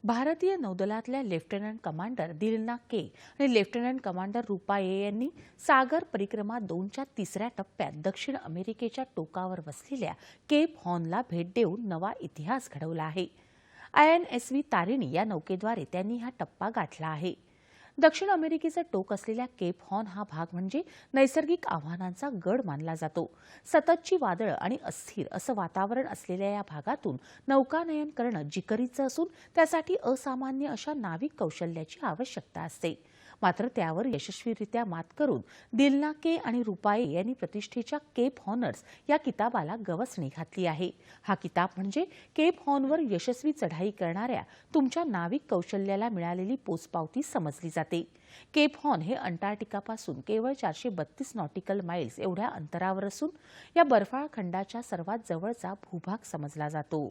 भारतीय नौदलातल्या lieutenant commander दिलना के आणि lieutenant commander रूपा ए यांनी सागर परिक्रमा 2च्या तिसऱ्या टप्प्यात दक्षिण अमेरिकेच्या टोकावर वसलेल्या केप हॉर्नला भेट देऊन नवा इतिहास घडवला आहे। INSV तारिणी या नौकेद्वारे त्यांनी हा टप्पा गाठला आहे। दक्षिण अमेरिकेचं टोक असलेल्या केप हॉर्न हा भाग म्हणजे नैसर्गिक आव्हानांचा गड मानला जातो। सततची वादळं आणि अस्थिर असं वातावरण असलेल्या या भागातून नौकानयन करणं जिकरीचं असून त्यासाठी असामान्य अशा नाविक कौशल्याची आवश्यकता असते। मात्र त्यावर यशस्वीरित्या मात करून दिलना के आणि रूपाए यांनी प्रतिष्ठेच्या केप हॉर्नर्स या किताबाला गवसणी घातली आहे। हा किताब म्हणजे केप हॉर्नवर यशस्वी चढाई करणाऱ्या तुमच्या नाविक कौशल्याला मिळालेली पोचपावती समजली जाते। केप हॉर्न हे अंटार्क्टिकापासून केवळ 432 नॉटिकल माइल्स एवढ्या अंतरावर असून या बर्फाळ खंडाच्या सर्वात जवळचा भूभाग समजला जातो।